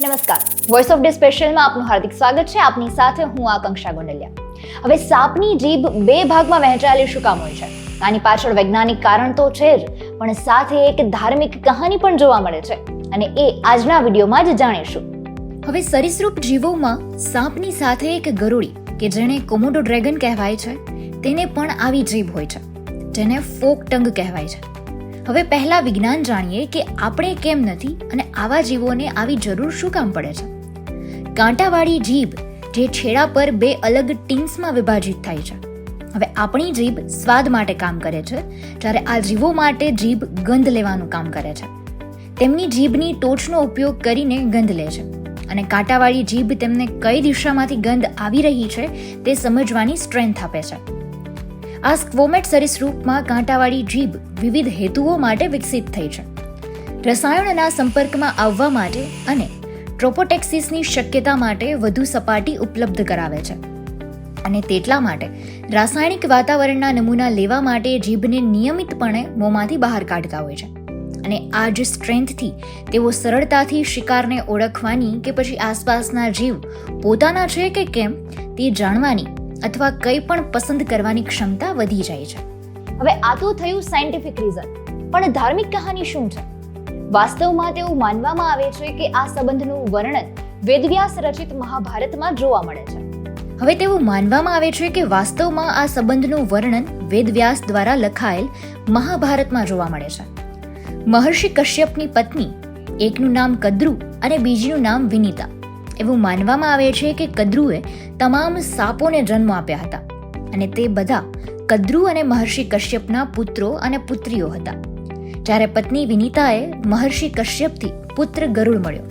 નમસ્કાર, voice of day સ્પેશિયલમાં આપનું હાર્દિક સ્વાગત છે. આપની સાથે હું આકાંક્ષા ગોંડલિયા. હવે સાપની જીભ બે ભાગમાં વહેંચાયેલી શું કામ હોય છે? આની પાછળ વૈજ્ઞાનિક કારણ તો છે જ, પણ સાથે એક ધાર્મિક કહાની પણ જોવા મળે છે, અને એ આજના વિડીયોમાં જ જાણીશું. હવે સરીસૃપ જીવોમાં સાપની સાથે એક ગરુડી કે જેને કોમોડો ડ્રેગન કહેવાય છે, તેને પણ આવી જીભ હોય છે, જેને ફોક ટંગ કહેવાય છે. હવે પહેલા વિજ્ઞાન જાણીએ કે આપણે કેમ નથી અને આવા જીવોને આવી જરૂર શું કામ પડે છે. કાંટાવાળી જીભ જે છેડા પર બે અલગ ટીન્સમાં વિભાજિત થાય છે. હવે આપણી જીભ સ્વાદ માટે કામ કરે છે, જ્યારે આ જીવો માટે જીભ ગંધ લેવાનું કામ કરે છે. તેમની જીભની ટોચનો ઉપયોગ કરીને ગંધ લે છે, અને કાંટાવાળી જીભ તેમને કઈ દિશામાંથી ગંધ આવી રહી છે તે સમજવાની સ્ટ્રેન્થ આપે છે. આ સ્ક્વોમેટ સરીસૃપમાં કાંટાવાળી જીભ વિવિધ હેતુઓ માટે વિકસિત થઈ છે. રસાયણના સંપર્કમાં આવવા માટે અને ટ્રોપોટેક્સિસની શક્યતા માટે વધુ સપાટી ઉપલબ્ધ કરાવે છે, અને તેટલા માટે રાસાયણિક વાતાવરણના નમૂના લેવા માટે જીભને નિયમિતપણે મોંમાંથી બહાર કાઢતા હોય છે. અને આ જ સ્ટ્રેન્થથી તેઓ સરળતાથી શિકારને ઓળખવાની કે પછી આસપાસના જીવ પોતાના છે કે કેમ તે જાણવાની અથવા કંઈ પણ પસંદ કરવાની ક્ષમતા વધી જાય છે. હવે આ તો થયું સાયન્ટિફિક રીઝન, પણ ધાર્મિક કહાની શું છે? વાસ્તવમાં તેવું માનવામાં આવે છે કે આ સંબંધનું વર્ણન વેદવ્યાસ રચિત મહાભારતમાં જોવા મળે છે. હવે તેવું માનવામાં આવે છે કે વાસ્તવમાં આ સંબંધનું વર્ણન વેદવ્યાસ દ્વારા લખાયેલ મહાભારતમાં જોવા મળે છે. મહર્ષિ કશ્યપની પત્ની, એકનું નામ કદ્રુ અને બીજીનું નામ વિનિતા. એવું માનવામાં આવે છે કે કદ્રુએ તમામ સાપોને જન્મ આપ્યા હતા, અને તે બધા કદ્રુ અને મહર્ષિ કશ્યપના પુત્રો અને પુત્રીઓ હતા. જ્યારે પત્ની વિનિતાએ મહર્ષિ કશ્યપથી પુત્ર ગરુડ મળ્યો.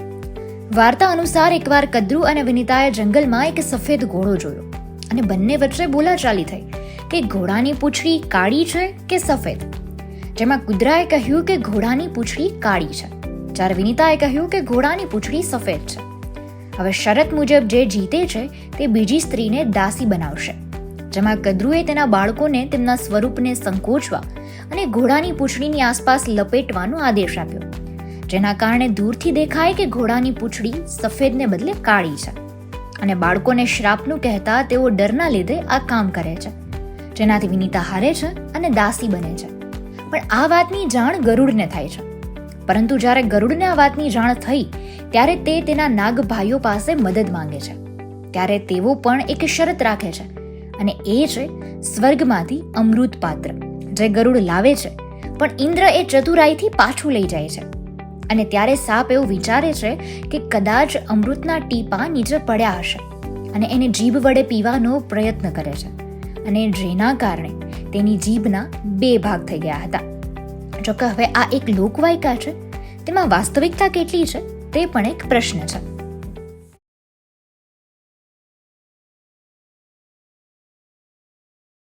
વાર્તા અનુસાર એકવાર કદ્રુ અને વિનિતાએ જંગલમાં એક સફેદ ઘોડો જોયો, અને બંને વચ્ચે બોલાચાલી થઈ કે ઘોડાની પૂંછડી કાળી છે કે સફેદ. જેમાં કુદરાએ કહ્યું કે ઘોડાની પૂંછડી કાળી છે, જ્યારે વિનિતાએ કહ્યું કે ઘોડાની પૂંછડી સફેદ છે. હવે શરત મુજબ જે જીતે છે તે બીજી સ્ત્રીને દાસી બનાવશે, જેમાં કદ્રુએ તેના બાળકોને તેમના સ્વરૂપને સંકોચવા અને ઘોડાની પૂંછડીની આસપાસ લપેટવાનો આદેશ આપ્યો, જેના કારણે દૂરથી દેખાય કે ઘોડાની પૂંછડી સફેદને બદલે કાળી છે. અને બાળકોને શ્રાપનું કહેતા તેઓ ડરના લીધે આ કામ કરે છે, જેનાથી વિનિતા હારે છે અને દાસી બને છે. પણ આ વાતની જાણ ગરુડને થાય છે, પરંતુ જ્યારે ગરુડને આ વાતની જાણ થઈ ત્યારે તે તેના નાગ ભાઈઓ પાસે મદદ માંગે છે. ત્યારે તેઓ પણ એક શરત રાખે છે, અને એ છે સ્વર્ગમાંથી અમૃત પાત્ર, જે ગરુડ લાવે છે, પણ ઇન્દ્ર એ ચતુરાઈથી પાછું લઈ જાય છે. અને ત્યારે સાપ એવું વિચારે છે કે કદાચ અમૃતના ટીપા નીચે પડ્યા હશે, અને એને જીભ વડે પીવાનો પ્રયત્ન કરે છે, અને જેના કારણે તેની જીભના બે ભાગ થઈ ગયા હતા. જો કે હવે આ એક લોકવાયકા છે, તેમાં વાસ્તવિકતા કેટલી છે તે પણ એક પ્રશ્ન છે.